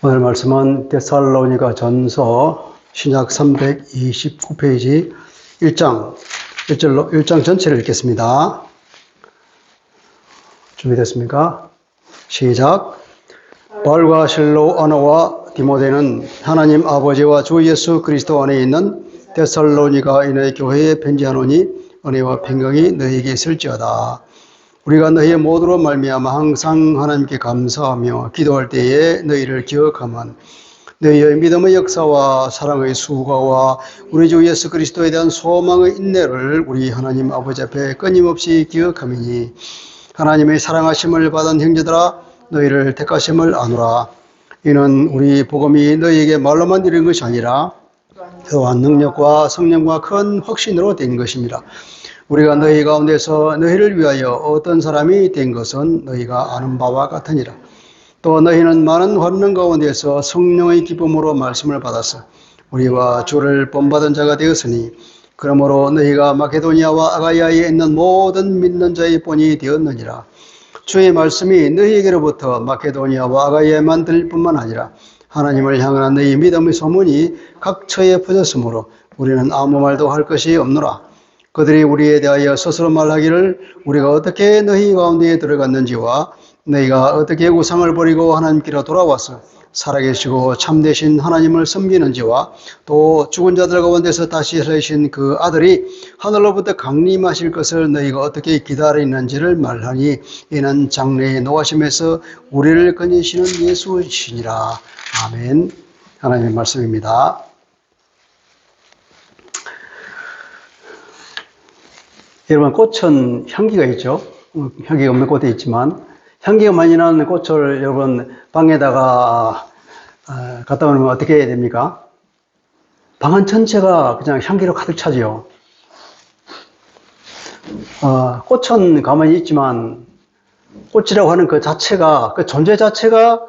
오늘 말씀은 데살로니가 전서 신약 329페이지 1장 전체를 읽겠습니다. 준비됐습니까? 시작. 바울과 실로 아나와 디모데는 하나님 아버지와 주 예수 그리스도 안에 있는 데살로니가인의 교회에 편지하노니 은혜와 평강이 너희에게 있을지어다. 우리가 너희의 모두로 말미암아 항상 하나님께 감사하며 기도할 때에 너희를 기억하면 너희의 믿음의 역사와 사랑의 수고와 우리 주 예수 그리스도에 대한 소망의 인내를 우리 하나님 아버지 앞에 끊임없이 기억함이니 하나님의 사랑하심을 받은 형제들아 너희를 택하심을 아노라. 이는 우리 복음이 너희에게 말로만 이른 것이 아니라 또한 능력과 성령과 큰 확신으로 된 것입니다. 우리가 너희 가운데서 너희를 위하여 어떤 사람이 된 것은 너희가 아는 바와 같으니라. 또 너희는 많은 환난 가운데서 성령의 기쁨으로 말씀을 받아서 우리와 주를 본받은 자가 되었으니 그러므로 너희가 마케도니아와 아가야에 있는 모든 믿는 자의 본이 되었느니라. 주의 말씀이 너희에게로부터 마케도니아와 아가야에만 들릴 뿐만 아니라 하나님을 향한 너희 믿음의 소문이 각처에 퍼졌으므로 우리는 아무 말도 할 것이 없노라. 그들이 우리에 대하여 스스로 말하기를 우리가 어떻게 너희 가운데에 들어갔는지와 너희가 어떻게 우상을 버리고 하나님께로 돌아와서 살아계시고 참되신 하나님을 섬기는지와 또 죽은 자들 가운데서 다시 살리신 그 아들이 하늘로부터 강림하실 것을 너희가 어떻게 기다리는지를 말하니 이는 장래의 노하심에서 우리를 건지시는 예수시니라. 아멘. 하나님의 말씀입니다. 여러분, 꽃은 향기가 있죠. 향기가 없는 꽃도 있지만 향기가 많이 나는 꽃을 여러분 방에다가 갖다 놓으면 어떻게 해야 됩니까? 방 전체가 그냥 향기로 가득 차지요. 꽃은 가만히 있지만 꽃이라고 하는 그 자체가, 그 존재 자체가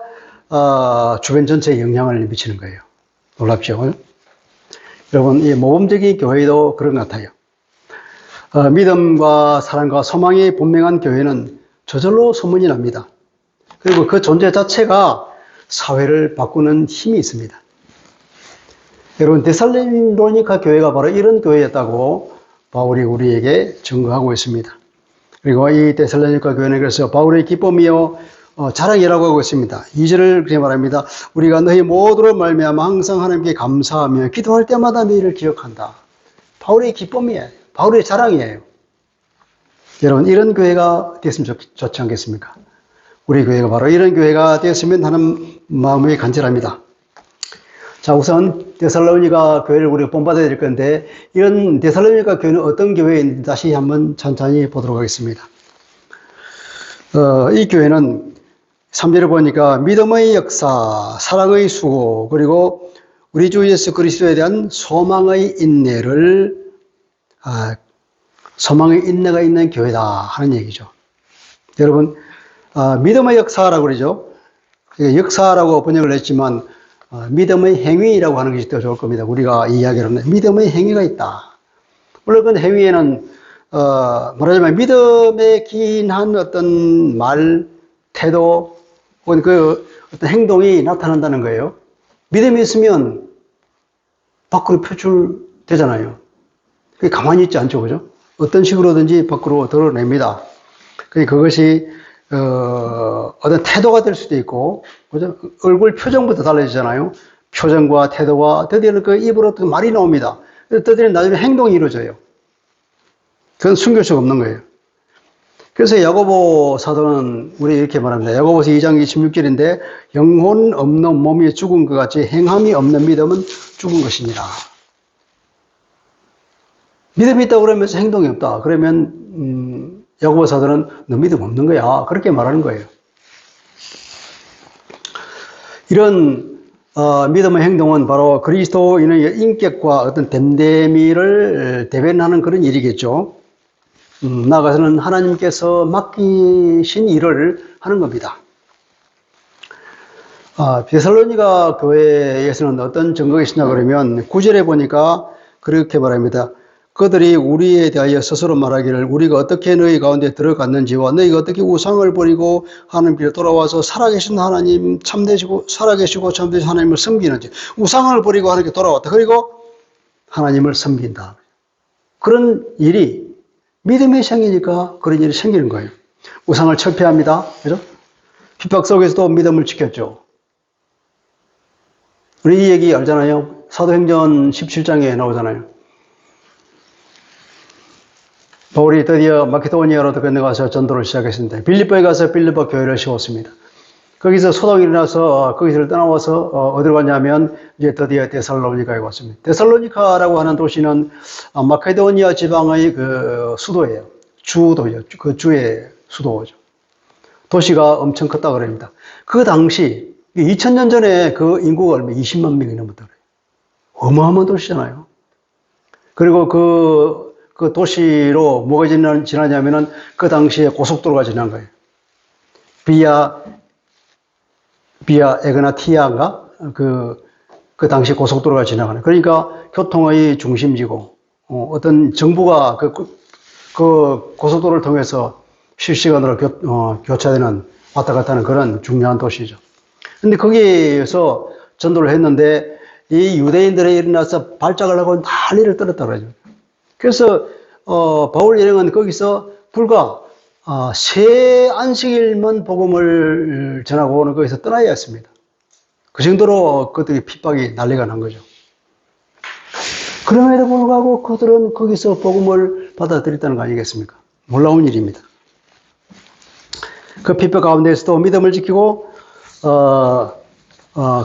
주변 전체에 영향을 미치는 거예요. 놀랍죠? 여러분, 이 모범적인 교회도 그런 것 같아요. 믿음과 사랑과 소망이 분명한 교회는 저절로 소문이 납니다. 그리고 그 존재 자체가 사회를 바꾸는 힘이 있습니다. 여러분, 데살로니가 교회가 바로 이런 교회였다고 바울이 우리에게 증거하고 있습니다. 그리고 이 데살로니가 교회는 그래서 바울의 기쁨이요 자랑이라고 하고 있습니다. 2절을 그렇게 말합니다. 우리가 너희 모두를 말미암아 항상 하나님께 감사하며 기도할 때마다 너희를 기억한다. 바울의 기쁨이에요. 바울의 자랑이에요. 여러분, 이런 교회가 됐으면 좋지 않겠습니까? 우리 교회가 바로 이런 교회가 되었으면 하는 마음이 간절합니다. 자, 우선 데살로니가 교회를 우리가 본받아야 될 건데 이런 데살로니가 교회는 어떤 교회인지 다시 한번 천천히 보도록 하겠습니다. 이 교회는 3절을 보니까 믿음의 역사, 사랑의 수고, 그리고 우리 주 예수 그리스도에 대한 소망의 인내를 소망의 인내가 있는 교회다 하는 얘기죠. 여러분, 믿음의 역사라고 그러죠. 역사라고 번역을 했지만 믿음의 행위라고 하는 것이 더 좋을 겁니다. 우리가 이야기하는 믿음의 행위가 있다. 물론 그 행위에는 말하자면 믿음에 기인한 어떤 말, 태도 혹은 그 어떤 행동이 나타난다는 거예요. 믿음이 있으면 밖으로 표출되잖아요. 그게 가만히 있지 않죠, 그죠? 어떤 식으로든지 밖으로 드러냅니다. 그것이 어떤 태도가 될 수도 있고, 그죠? 얼굴 표정부터 달라지잖아요. 표정과 태도와 드디어는 그 입으로 또 말이 나옵니다. 드디어 나중에 행동이 이루어져요. 그건 숨길 수가 없는 거예요. 그래서 야고보 사도는 우리 이렇게 말합니다. 야고보서 2장 26절인데 영혼 없는 몸이 죽은 것 같이 행함이 없는 믿음은 죽은 것이니라. 믿음이 있다고 그러면서 행동이 없다. 그러면 야고보 사도는 너 믿음 없는 거야. 그렇게 말하는 거예요. 이런 믿음의 행동은 바로 그리스도인의 인격과 어떤 됨됨이를 대변하는 그런 일이겠죠. 나아가서는 하나님께서 맡기신 일을 하는 겁니다. 데살로니가 교회에서는 어떤 증거가 있으냐 그러면 9절에 보니까 그렇게 말합니다. 그들이 우리에 대하여 스스로 말하기를 우리가 어떻게 너희 가운데 들어갔는지와 너희가 어떻게 우상을 버리고 하나님께 돌아와서 살아계신 하나님 살아계시고 참되신 하나님을 섬기는지, 우상을 버리고 하나님께 돌아왔다. 그리고 하나님을 섬긴다. 그런 일이 믿음의 생이니까 그런 일이 생기는 거예요. 우상을 철폐합니다. 그죠? 핍박 속에서도 믿음을 지켰죠. 우리 이 얘기 알잖아요. 사도행전 17장에 나오잖아요. 바울이 드디어 마케도니아로 건너가서 전도를 시작했습니다. 빌립보에 가서 빌립보 교회를 세웠습니다. 거기서 소동이 일어나서 거기서 떠나와서 어디로 갔냐면 이제 드디어 데살로니카에 왔습니다. 데살로니카라고 하는 도시는 마케도니아 지방의 그 수도예요. 주도죠. 그 주의 수도죠. 도시가 엄청 컸다 그럽니다. 그 당시 2000년 전에 그 인구가 얼마 20만 명이 넘었다 그래요. 어마어마한 도시잖아요. 그리고 그 도시로 뭐가 지나냐면은 그 당시에 고속도로가 지난 거예요. 비아 에그나티아인가? 그 당시 고속도로가 지나가는. 그러니까 교통의 중심지고, 어떤 정부가 그 고속도로를 통해서 실시간으로 교차되는, 왔다 갔다 하는 그런 중요한 도시죠. 근데 거기에서 전도를 했는데, 이 유대인들에 일어나서 발작을 하고 난리를 떨었다 그러죠. 그래서, 바울 일행은 거기서 불과 세 안식일만 복음을 전하고는 거기서 떠나야 했습니다. 그 정도로 그들의 핍박이 난리가 난 거죠. 그럼에도 불구하고 그들은 거기서 복음을 받아들였다는 거 아니겠습니까? 놀라운 일입니다. 그 핍박 가운데서도 믿음을 지키고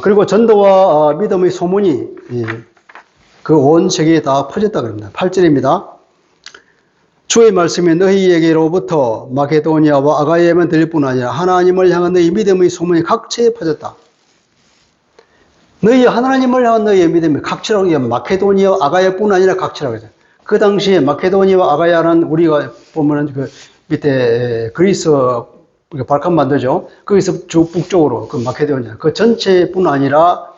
그리고 전도와 믿음의 소문이 그 온 세계에 다 퍼졌다 그럽니다. 8절입니다. 주의 말씀이 너희에게로부터 마게도니아와 아가야에만 들릴 뿐 아니라 하나님을 향한 너희 믿음의 소문이 각처에 퍼졌다. 너희 하나님을 향한 너희의 믿음이 각처라고 하면 마케도니아, 아가야뿐 아니라 각처라고 하죠. 그 당시에 마케도니아와 아가야는 우리가 보면은 그 밑에 그리스 발칸 반도죠. 거기서 북쪽으로 그 마케도니아 그 전체뿐 아니라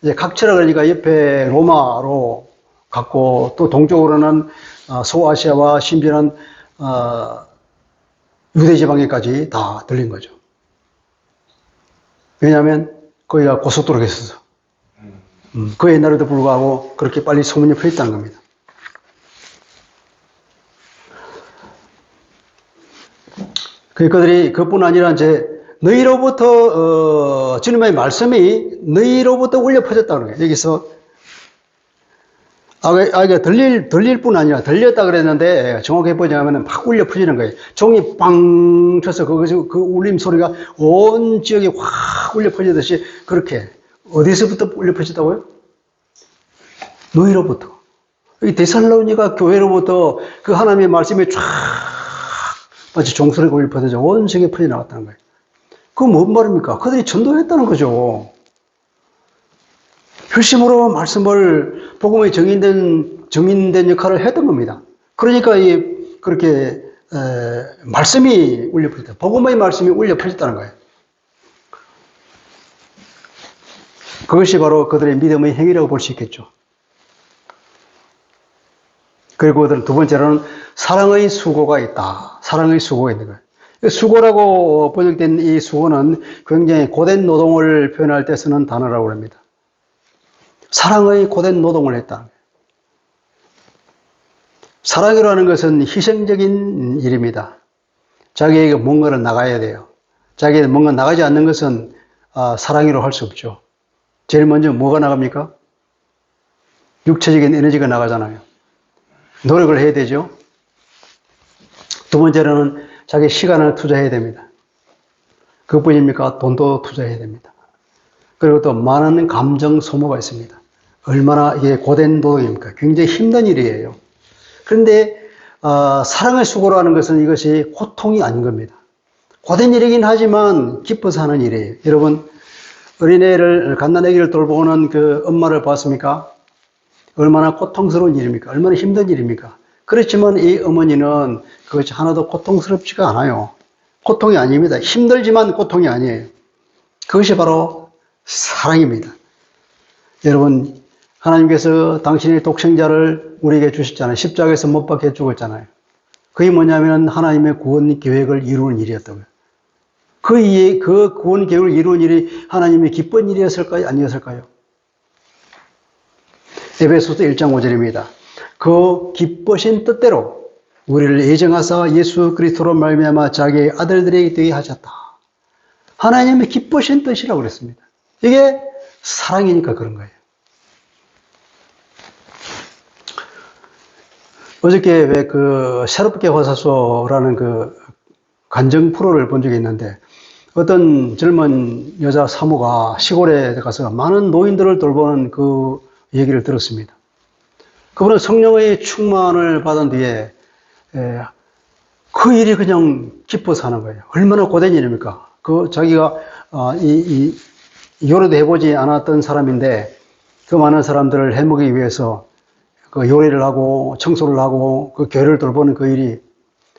이제 각처라 그러니까 옆에 로마로 갔고 또 동쪽으로는 소아시아와 심지어는 유대 지방에까지 다 들린 거죠. 왜냐하면 거기가 고속도로가 있어서 그 옛날에도 불구하고 그렇게 빨리 소문이 퍼졌다는 겁니다. 그들이 그뿐 아니라 이제 너희로부터 주님의 말씀이 너희로부터 울려 퍼졌다는 거예요. 여기서 아이가 들릴 뿐 아니라 들렸다 그랬는데 정확히 보자면 막 울려 퍼지는 거예요. 종이 빵 쳐서 그 울림 소리가 온 지역에 확 울려 퍼지듯이 그렇게 어디서부터 울려 퍼졌다고요? 너희로부터. 이 데살로니가 교회로부터 그 하나님의 말씀이 쫙 마치 종소리가 울려 퍼져서 온 세계에 퍼져나갔다는 거예요. 그건 뭔 말입니까? 그들이 전도했다는 거죠. 결심으로 말씀을 복음의 정인된 역할을 했던 겁니다. 그러니까 그렇게 말씀이 울려 퍼졌다. 복음의 말씀이 울려 퍼졌다는 거예요. 그것이 바로 그들의 믿음의 행위라고 볼 수 있겠죠. 그리고 그들은 두 번째로는 사랑의 수고가 있다. 사랑의 수고가 있는 거예요. 수고라고 번역된 이 수고는 굉장히 고된 노동을 표현할 때 쓰는 단어라고 합니다. 사랑의 고된 노동을 했다. 사랑이라는 것은 희생적인 일입니다. 자기에게 뭔가를 나가야 돼요. 자기에게 뭔가 나가지 않는 것은 사랑이라고 할 수 없죠. 제일 먼저 뭐가 나갑니까? 육체적인 에너지가 나가잖아요. 노력을 해야 되죠. 두 번째로는 자기 시간을 투자해야 됩니다. 그것뿐입니까? 돈도 투자해야 됩니다. 그리고 또 많은 감정 소모가 있습니다. 얼마나 이게 고된 노동입니까? 굉장히 힘든 일이에요. 그런데 사랑의 수고라는 것은 이것이 고통이 아닌 겁니다. 고된 일이긴 하지만 기뻐서 하는 일이에요. 여러분 어린애를 갓난아기를 돌보는 그 엄마를 봤습니까? 얼마나 고통스러운 일입니까? 얼마나 힘든 일입니까? 그렇지만 이 어머니는 그것이 하나도 고통스럽지가 않아요. 고통이 아닙니다. 힘들지만 고통이 아니에요. 그것이 바로 사랑입니다. 여러분 하나님께서 당신의 독생자를 우리에게 주셨잖아요. 십자가에서 못 박혀 죽었잖아요. 그게 뭐냐면 하나님의 구원 계획을 이루는 일이었다고요. 그 구원 계획을 이루는 일이 하나님의 기쁜 일이었을까요? 아니었을까요? 에베소서 1장 5절입니다. 그 기쁘신 뜻대로 우리를 예정하사 예수 그리스도로 말미암아 자기의 아들들에게 되게 하셨다. 하나님의 기쁘신 뜻이라고 그랬습니다. 이게 사랑이니까 그런 거예요. 어저께 왜 새롭게 화사소라는 간증 프로를 본 적이 있는데 어떤 젊은 여자 사모가 시골에 가서 많은 노인들을 돌보는 그 얘기를 들었습니다. 그분은 성령의 충만을 받은 뒤에 그 일이 그냥 기뻐서 하는 거예요. 얼마나 고된 일입니까? 자기가 요리도 해보지 않았던 사람인데 그 많은 사람들을 해먹기 위해서 그 요리를 하고 청소를 하고 그 교회를 돌보는 그 일이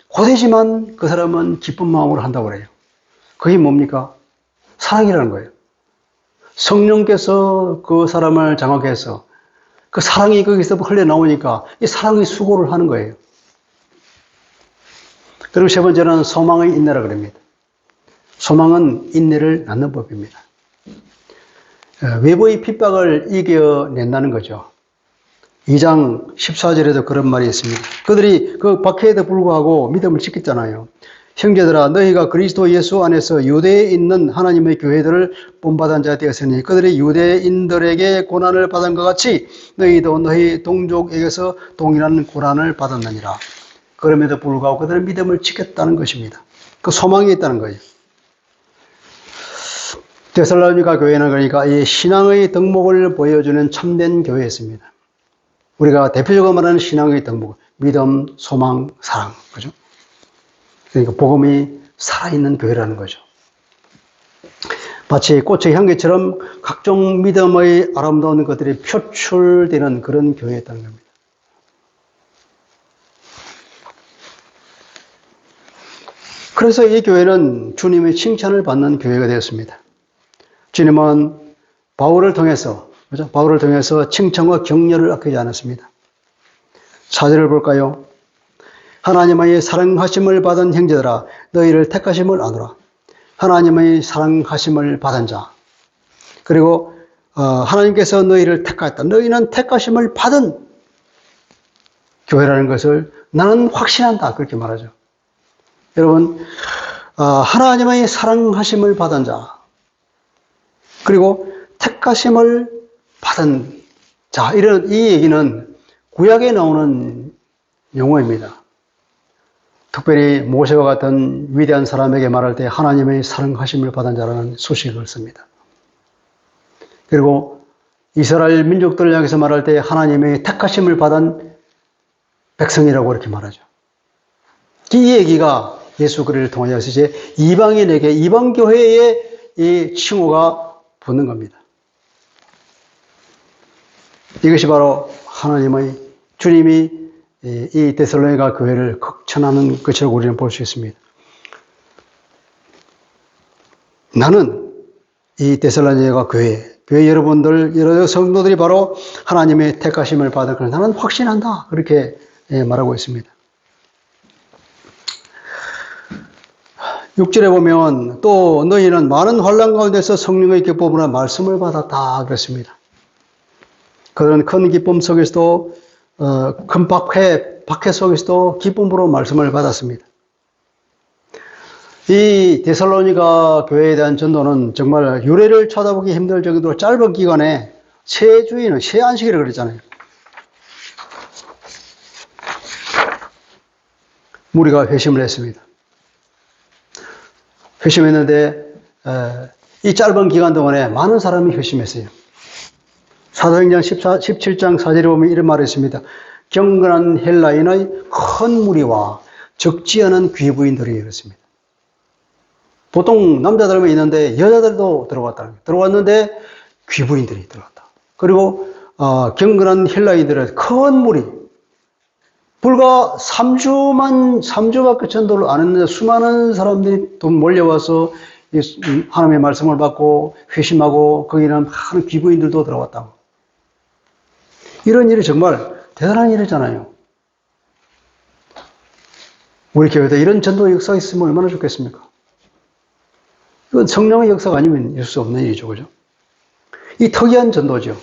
고되지만 그 사람은 기쁜 마음으로 한다고 그래요. 그게 뭡니까? 사랑이라는 거예요. 성령께서 그 사람을 장악해서 그 사랑이 거기서 흘러나오니까 이 사랑의 수고를 하는 거예요. 그리고 세 번째는 소망의 인내라 그럽니다. 소망은 인내를 낳는 법입니다. 외부의 핍박을 이겨낸다는 거죠. 2장 14절에도 그런 말이 있습니다. 그들이 그 박해에도 불구하고 믿음을 지켰잖아요. 형제들아 너희가 그리스도 예수 안에서 유대에 있는 하나님의 교회들을 본받은 자 되었으니 그들이 유대인들에게 고난을 받은 것 같이 너희도 너희 동족에게서 동일한 고난을 받았느니라. 그럼에도 불구하고 그들은 믿음을 지켰다는 것입니다. 그 소망이 있다는 거예요. 데살로니가 교회는 그러니까 이 신앙의 덕목을 보여주는 참된 교회였습니다. 우리가 대표적으로 말하는 신앙의 덕목, 믿음, 소망, 사랑, 그죠? 그러니까 복음이 살아있는 교회라는 거죠. 마치 꽃의 향기처럼 각종 믿음의 아름다운 것들이 표출되는 그런 교회였다는 겁니다. 그래서 이 교회는 주님의 칭찬을 받는 교회가 되었습니다. 주님은 바울을 통해서, 그죠? 바울을 통해서 칭찬과 격려를 아끼지 않았습니다. 4절을 볼까요? 하나님의 사랑하심을 받은 형제들아 너희를 택하심을 아노라. 하나님의 사랑하심을 받은 자. 그리고 하나님께서 너희를 택하였다. 너희는 택하심을 받은 교회라는 것을 나는 확신한다. 그렇게 말하죠. 여러분, 하나님의 사랑하심을 받은 자. 그리고 택하심을 받은 자. 이 얘기는 구약에 나오는 용어입니다. 특별히 모세와 같은 위대한 사람에게 말할 때 하나님의 사랑하심을 받은 자라는 수식을 씁니다. 그리고 이스라엘 민족들을 향해서 말할 때 하나님의 택하심을 받은 백성이라고 이렇게 말하죠. 이 얘기가 예수 그리스도를 통하여서 이제 이방인에게 이방교회에 이 칭호가 붙는 겁니다. 이것이 바로 하나님의 주님이 이 데살로니가 교회를 극찬하는 것이라고 우리는 볼 수 있습니다. 나는 이 데살로니가 교회 여러분들, 여러 성도들이 바로 하나님의 택하심을 받을 것을 나는 확신한다. 그렇게 말하고 있습니다. 6절에 보면 또 너희는 많은 환난 가운데서 성령의 기쁨으로 말씀을 받았다. 그랬습니다. 그들은 큰 기쁨 속에서도 큰 박해 속에서도 기쁨으로 말씀을 받았습니다. 이 데살로니가 교회에 대한 전도는 정말 유래를 쳐다보기 힘들 정도로 짧은 기간에 새 주일은 새 안식일을 그랬잖아요. 무리가 회심을 했습니다. 회심했는데 이 짧은 기간 동안에 많은 사람이 회심했어요. 사도행전 17장 4절에 보면 이런 말이 있습니다. 경건한 헬라인의 큰 무리와 적지 않은 귀부인들이 그렇습니다. 보통 남자들만 있는데 여자들도 들어왔는데 귀부인들이 들어왔다. 그리고 경건한 헬라인들의 큰 무리, 불과 3주밖에 전도를 안 했는데 수많은 사람들이 또 몰려와서 하나님의 말씀을 받고 회심하고 거기는 많은 귀부인들도 들어왔다고. 이런 일이 정말 대단한 일이잖아요. 우리 교회도 이런 전도 역사가 있으면 얼마나 좋겠습니까? 이건 성령의 역사가 아니면 있을 수 없는 일이죠. 그죠? 이 특이한 전도죠.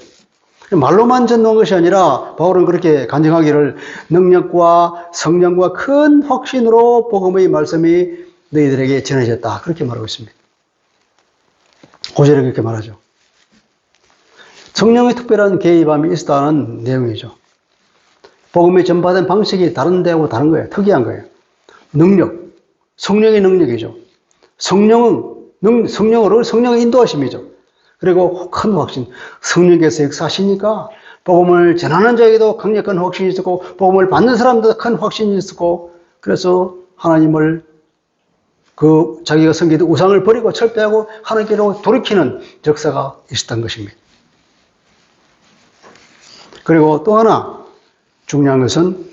말로만 전도한 것이 아니라 바울은 그렇게 간증하기를 능력과 성령과 큰 확신으로 복음의 말씀이 너희들에게 전해졌다. 그렇게 말하고 있습니다. 5절에 그렇게 말하죠. 성령의 특별한 개입함이 있었다는 내용이죠. 복음이 전파된 방식이 다른 데하고 다른 거예요. 특이한 거예요. 능력, 성령의 능력이죠. 성령의 인도하심이죠. 그리고 큰 확신, 성령께서 역사하시니까 복음을 전하는 자에게도 강력한 확신이 있었고 복음을 받는 사람도 큰 확신이 있었고 그래서 하나님을 자기가 섬기던 우상을 버리고 철폐하고 하나님께로 돌이키는 역사가 있었던 것입니다. 그리고 또 하나 중요한 것은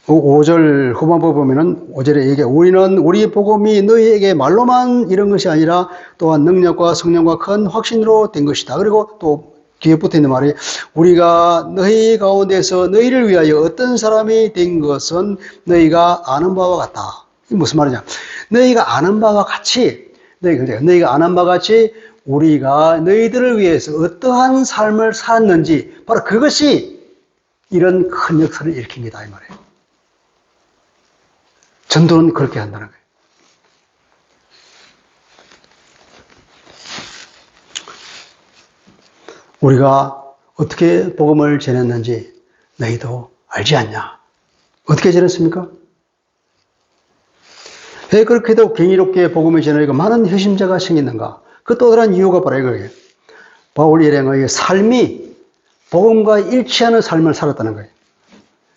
5절 후반부 보면은 5절에 얘기해 우리는 우리 복음이 너희에게 말로만 이런 것이 아니라 또한 능력과 성령과 큰 확신으로 된 것이다. 그리고 또 뒤에 붙어있는 말이 우리가 너희 가운데서 너희를 위하여 어떤 사람이 된 것은 너희가 아는 바와 같다. 이게 무슨 말이냐? 너희가 아는 바와 같이 우리가 너희들을 위해서 어떠한 삶을 살았는지 바로 그것이 이런 큰 역사를 일으킵니다. 이 말이에요. 전도는 그렇게 한다는 거예요. 우리가 어떻게 복음을 전했는지 너희도 알지 않냐? 어떻게 전했습니까? 왜 그렇게도 경이롭게 복음을 전하고 많은 회심자가 생겼는가? 그 또 다른 이유가 바로 이거예요. 바울 일행의 삶이 복음과 일치하는 삶을 살았다는 거예요.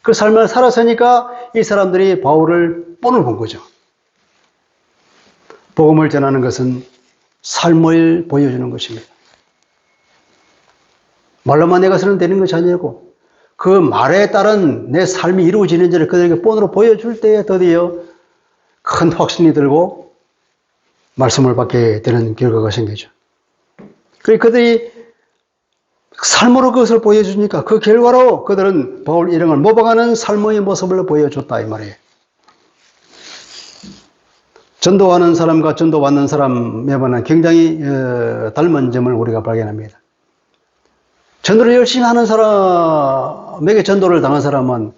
그 삶을 살았으니까 이 사람들이 바울을 본을 본 거죠. 복음을 전하는 것은 삶을 보여주는 것입니다. 말로만 해서는 되는 것이 아니고 그 말에 따른 내 삶이 이루어지는지를 그들에게 본으로 보여줄 때에 드디어 큰 확신이 들고 말씀을 받게 되는 결과가 생기죠. 그들이 삶으로 그것을 보여주니까 그 결과로 그들은 바울 일행을 모방하는 삶의 모습을 보여줬다 이 말이에요. 전도하는 사람과 전도받는 사람에 관한 굉장히 닮은 점을 우리가 발견합니다. 전도를 열심히 하는 사람에게 전도를 당한 사람은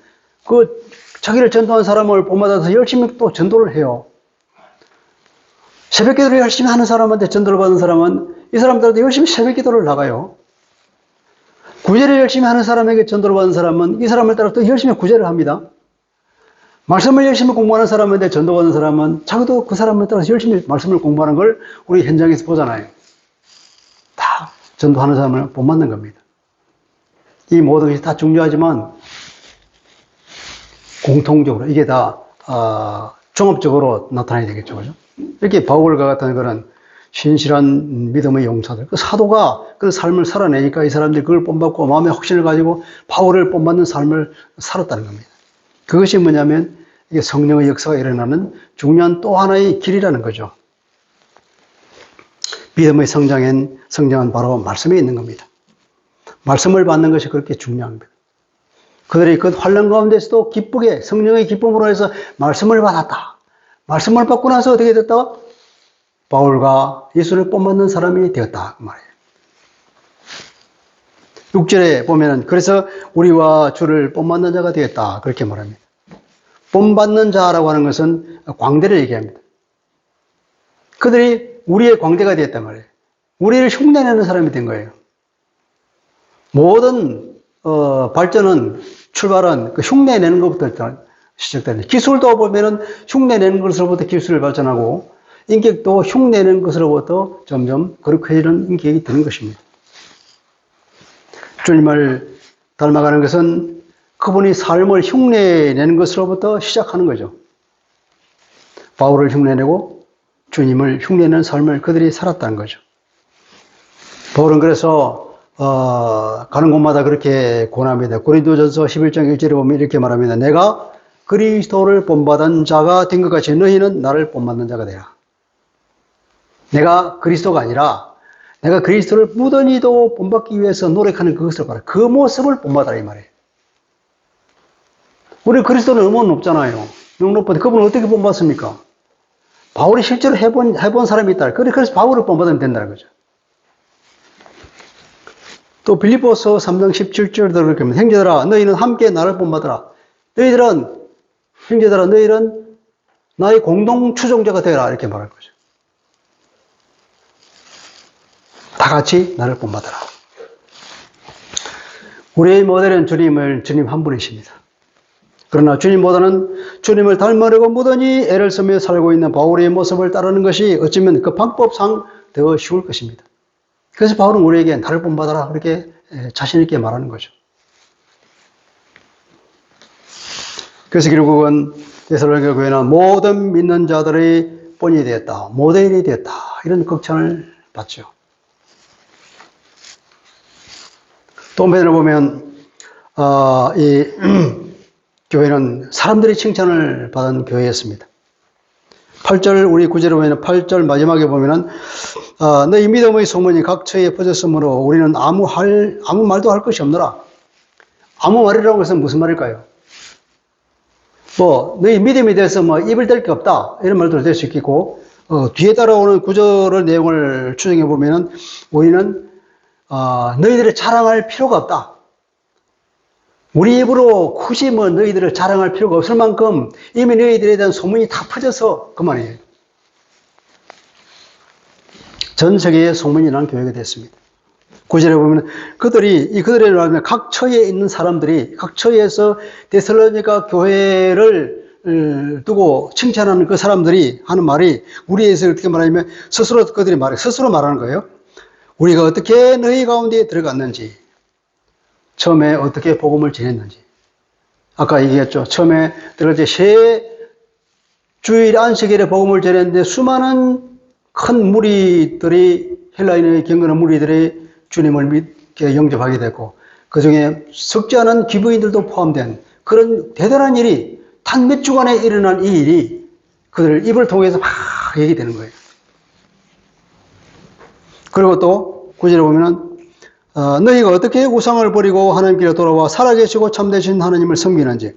자기를 전도한 사람을 본받아서 열심히 또 전도를 해요. 새벽 기도를 열심히 하는 사람한테 전도를 받은 사람은 이 사람들도 열심히 새벽 기도를 나가요. 구제를 열심히 하는 사람에게 전도를 받은 사람은 이 사람을 따라 또 열심히 구제를 합니다. 말씀을 열심히 공부하는 사람한테 전도받은 사람은 자기도 그 사람을 따라서 열심히 말씀을 공부하는 걸 우리 현장에서 보잖아요. 다 전도하는 사람을 본받는 겁니다. 이 모든 것이 다 중요하지만 공통적으로 이게 다 종합적으로 나타나야 되겠죠. 그죠? 이렇게 바울과 같은 그런 신실한 믿음의 용사들, 그 사도가 그 삶을 살아내니까 이 사람들이 그걸 본받고 마음의 확신을 가지고 바울을 본받는 삶을 살았다는 겁니다. 그것이 뭐냐면 이게 성령의 역사가 일어나는 중요한 또 하나의 길이라는 거죠. 믿음의 성장은 바로 말씀에 있는 겁니다. 말씀을 받는 것이 그렇게 중요합니다. 그들이 그 환난 가운데서도 기쁘게 성령의 기쁨으로 해서 말씀을 받았다. 말씀을 받고 나서 어떻게 됐다? 바울과 예수를 본받는 사람이 되었다. 그 말이에요. 6절에 보면은 그래서 우리와 주를 본받는 자가 되었다. 그렇게 말합니다. 본받는 자라고 하는 것은 광대를 얘기합니다. 그들이 우리의 광대가 되었단 말이에요. 우리를 흉내내는 사람이 된 거예요. 모든 발전은 출발은 그 흉내내는 것부터 시작됩니다. 기술도 보면은 흉내내는 것으로부터 기술을 발전하고 인격도 흉내내는 것으로부터 점점 거룩해지는 인격이 되는 것입니다. 주님을 닮아가는 것은 그분이 삶을 흉내내는 것으로부터 시작하는 거죠. 바울을 흉내내고 주님을 흉내내는 삶을 그들이 살았다는 거죠. 바울은 그래서 가는 곳마다 그렇게 권합니다. 고린도전서 11장 1절에 보면 이렇게 말합니다. 내가 그리스도를 본받은 자가 된 것 같이 너희는 나를 본받는 자가 되라. 내가 그리스도가 아니라 내가 그리스도를 무던히도 본받기 위해서 노력하는 그것을 봐라. 그 모습을 본받아라 이 말이에요. 우리 그리스도는 너무 높잖아요. 너무 높은데 그분은 어떻게 본받습니까? 바울이 실제로 해본 사람이 있다. 그래서 바울을 본받으면 된다는 거죠. 또 빌립보서 3장 17절도 그렇게 합니다. 형제들아 너희는 함께 나를 본받으라. 형제들아 너희는 나의 공동 추종자가 되라 이렇게 말할 거죠. 다 같이 나를 본받아라. 우리의 모델은 주님 한 분이십니다. 그러나 주님보다는 주님을 닮으려고 무던히 애를 쓰며 살고 있는 바울의 모습을 따르는 것이 어쩌면 그 방법상 더 쉬울 것입니다. 그래서 바울은 우리에게 나를 본받아라 그렇게 자신 있게 말하는 거죠. 그래서 결국은 데살로니가 교회는 모든 믿는 자들의 본이 되었다, 모델이 되었다 이런 극찬을 받죠. 또 한편으로 보면 이 교회는 사람들이 칭찬을 받은 교회였습니다. 8절 우리 구절에 보면 8절 마지막에 보면은 너희 믿음의 소문이 각처에 퍼졌으므로 우리는 아무 말도 할 것이 없노라. 아무 말이라고 해서 무슨 말일까요? 너희 믿음에 대해서 입을 댈 게 없다 이런 말도 될 수 있겠고 뒤에 따라오는 구절의 내용을 추정해 보면은 우리는 너희들을 자랑할 필요가 없다. 우리 입으로 굳이 너희들을 자랑할 필요가 없을 만큼 이미 너희들에 대한 소문이 다 퍼져서 그만이에요. 전 세계에 소문이 난 교회가 됐습니다. 9절에 보면 그들에 말하면 각 처에 있는 사람들이 각 처에서 데살로니가 교회를 두고 칭찬하는 그 사람들이 하는 말이 우리에서 어떻게 말하냐면 스스로 말하는 거예요. 우리가 어떻게 너희 가운데 들어갔는지, 처음에 어떻게 복음을 전했는지. 아까 얘기했죠. 처음에 들어갈 때 주일 안식일에 복음을 전했는데 수많은 큰 무리들이 헬라인의 경건한 무리들이 주님을 믿게 영접하게 됐고 그 중에 적지 않은 기부인들도 포함된 그런 대단한 일이 단 몇 주간에 일어난 이 일이 그들 입을 통해서 막 얘기되는 거예요. 그리고 또 구절에 보면은 너희가 어떻게 우상을 버리고 하나님께로 돌아와 살아계시고 참되신 하나님을 섬기는지,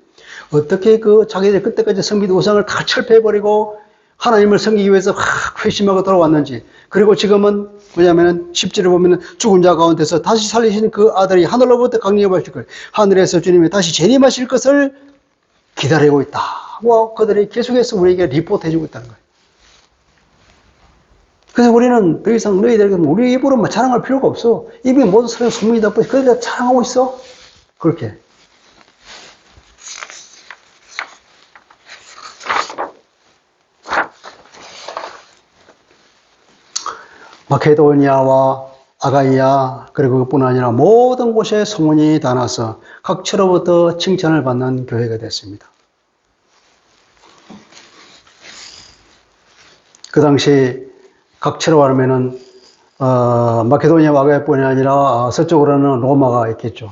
어떻게 자기들 그때까지 섬기던 우상을 다 철폐해버리고 하나님을 섬기기 위해서 회심하고 돌아왔는지, 그리고 지금은 뭐냐면은 10절에 보면은 죽은 자 가운데서 다시 살리신 그 아들이 하늘로부터 강림하실 것, 하늘에서 주님이 다시 재림하실 것을 기다리고 있다고 그들이 계속해서 우리에게 리포트해주고 있다는 거예요. 그래서 우리는 더 이상 너희들에게 우리 입으로 자랑할 필요가 없어. 입이 모든 사람의 소문이다 보니 그들이 자랑하고 있어. 그렇게. 마케도니아와 아가이아 그리고 그뿐 아니라 모든 곳에 소문이 다 나서 각처로부터 칭찬을 받는 교회가 됐습니다. 그 당시 각처로 가면은 마케도니아와 아가이아뿐이 아니라 서쪽으로는 로마가 있겠죠.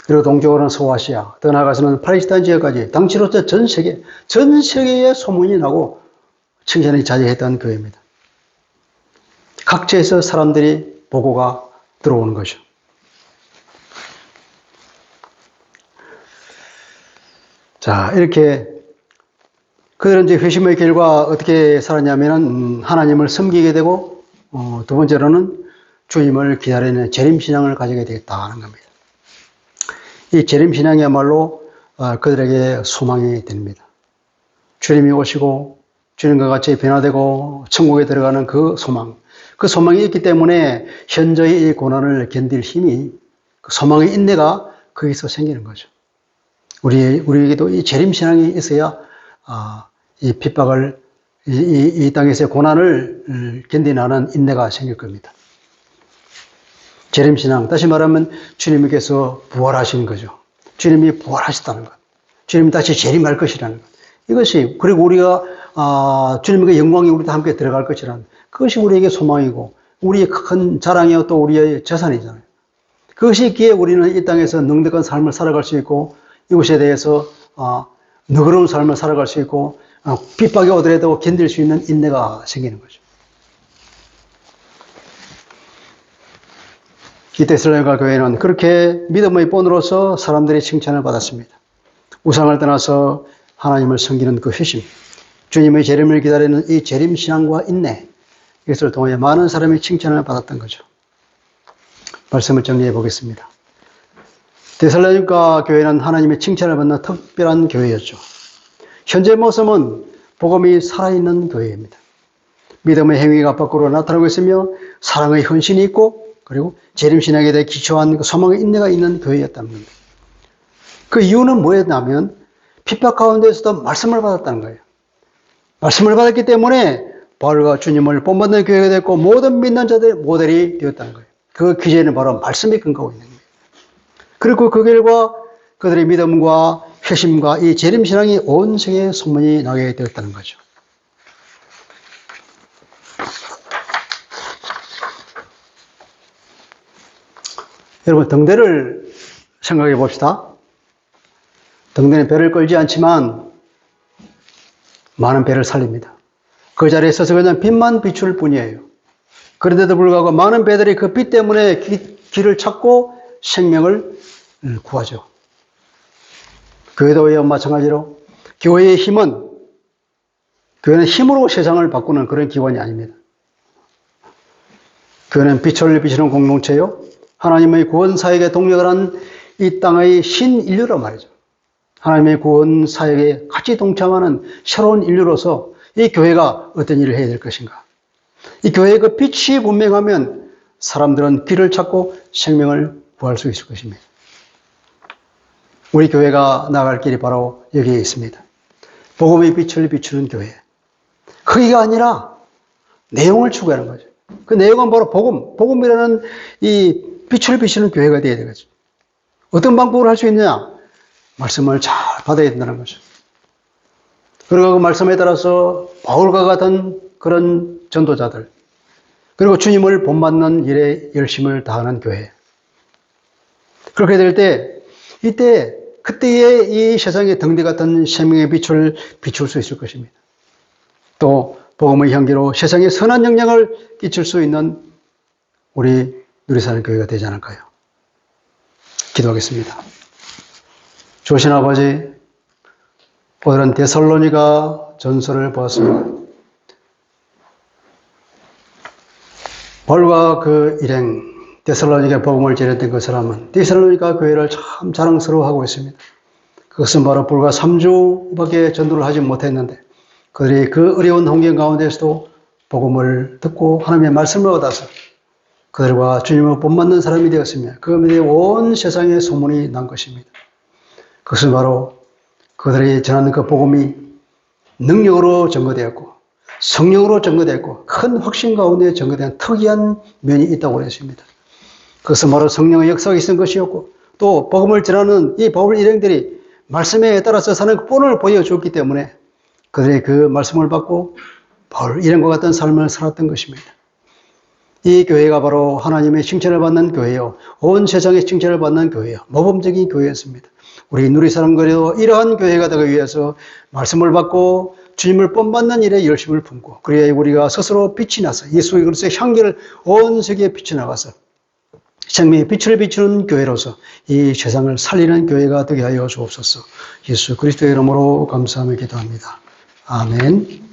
그리고 동쪽으로는 소아시아, 더 나아가서는 팔레스타인 지역까지 당시로서 전 세계에 소문이 나고 칭찬이 자제했던 교회입니다. 각지에서 사람들이 보고가 들어오는 거죠. 자, 이렇게 그들은 이제 회심의 결과 어떻게 살았냐면은 하나님을 섬기게 되고 두 번째로는 주님을 기다리는 재림신앙을 가지게 되겠다는 겁니다. 이 재림신앙이야말로 그들에게 소망이 됩니다. 주님이 오시고 주님과 같이 변화되고 천국에 들어가는 그 소망이 있기 때문에 현재의 이 고난을 견딜 힘이, 그 소망의 인내가 거기서 생기는 거죠. 우리에게도 이 재림신앙이 있어야 이 핍박을, 이 땅에서의 고난을 견디는 인내가 생길 겁니다. 재림신앙, 다시 말하면 주님께서 부활하신 거죠. 주님이 부활하셨다는 것. 주님이 다시 재림할 것이라는 것. 이것이, 그리고 우리가 주님의 영광이 우리도 함께 들어갈 것이라는, 그것이 우리에게 소망이고 우리의 큰 자랑이요 또 우리의 재산이잖아요. 그것이 있기에 우리는 이 땅에서 능력한 삶을 살아갈 수 있고 이곳에 대해서 너그러운 삶을 살아갈 수 있고 핍박이 오더라도 견딜 수 있는 인내가 생기는 거죠. 이 데살로니가 교회는 그렇게 믿음의 본으로서 사람들의 칭찬을 받았습니다. 우상을 떠나서 하나님을 섬기는 그 회심, 주님의 재림을 기다리는 이 재림신앙과 인내, 이것을 통해 많은 사람이 칭찬을 받았던 거죠. 말씀을 정리해 보겠습니다. 데살로니가 교회는 하나님의 칭찬을 받는 특별한 교회였죠. 현재 모습은 복음이 살아있는 교회입니다. 믿음의 행위가 밖으로 나타나고 있으며 사랑의 헌신이 있고 그리고 재림신앙에 대해 기초한 소망의 인내가 있는 교회였다는 겁니다. 그 이유는 뭐였냐면 핍박 가운데서도 말씀을 받았다는 거예요. 말씀을 받았기 때문에 바울과 주님을 본받는 교회가 됐고 모든 믿는 자들의 모델이 되었다는 거예요. 그 기제는 바로 말씀에 근거하고 있는 거예요. 그리고 그 결과 그들의 믿음과 회심과 이 재림신앙이 온 세계에 소문이 나게 되었다는 거죠. 여러분, 등대를 생각해 봅시다. 등대는 배를 끌지 않지만 많은 배를 살립니다. 그 자리에 서서 그냥 빛만 비출 뿐이에요. 그런데도 불구하고 많은 배들이 그 빛 때문에 길을 찾고 생명을 구하죠. 교회도 마찬가지로 교회의 힘은 교회는 힘으로 세상을 바꾸는 그런 기관이 아닙니다. 교회는 빛을 비치는 공동체요. 하나님의 구원 사역에 동력을 한 이 땅의 신인류란 말이죠. 하나님의 구원 사역에 같이 동참하는 새로운 인류로서 이 교회가 어떤 일을 해야 될 것인가. 이 교회의 그 빛이 분명하면 사람들은 길을 찾고 생명을 구할 수 있을 것입니다. 우리 교회가 나아갈 길이 바로 여기에 있습니다. 복음의 빛을 비추는 교회. 크기가 아니라 내용을 추구하는 거죠. 그 내용은 바로 복음이라는 이 빛을 비추는 교회가 되어야 되겠죠. 어떤 방법으로 할 수 있느냐? 말씀을 잘 받아야 된다는 거죠. 그리고 그 말씀에 따라서 바울과 같은 그런 전도자들, 그리고 주님을 본받는 일에 열심을 다하는 교회. 그렇게 될 때, 그때에 이 세상의 등대 같은 생명의 빛을 비출 수 있을 것입니다. 또, 복음의 향기로 세상에 선한 영향을 끼칠 수 있는 우리 누리사는 교회가 되지 않을까요? 기도하겠습니다. 좋으신 아버지, 오늘은 데살로니가 전서를 보았습니다. 바울과 그 일행, 데살로니가 복음을 전했던 그 사람은 데살로니가 교회를 참 자랑스러워하고 있습니다. 그것은 바로 불과 3주밖에 전도를 하지 못했는데 그들이 그 어려운 환경 가운데서도 복음을 듣고 하나님의 말씀을 얻어서 그들과 주님을 본받는 사람이 되었으며 그 밑에 온 세상에 소문이 난 것입니다. 그것은 바로 그들이 전하는 그 복음이 능력으로 증거되었고 성령으로 증거되었고 큰 확신 가운데 증거된 특이한 면이 있다고 했습니다. 그것은 바로 성령의 역사가 있은 것이었고 또 복음을 전하는 이 바울 일행들이 말씀에 따라서 사는 그 본을 보여주었기 때문에 그들이 그 말씀을 받고 바울 일행과 같은 삶을 살았던 것입니다. 이 교회가 바로 하나님의 칭찬을 받는 교회요. 온 세상의 칭찬을 받는 교회요. 모범적인 교회였습니다. 우리 누리사람들도 이러한 교회가 되기 위해서 말씀을 받고 주님을 본받는 일에 열심을 품고 그래야 우리가 스스로 빛이 나서 예수 그리스도의 향기를 온 세계에 비춰나가서 생명의 빛을 비추는 교회로서 이 세상을 살리는 교회가 되게 하여 주옵소서. 예수 그리스도의 이름으로 감사하며 기도합니다. 아멘.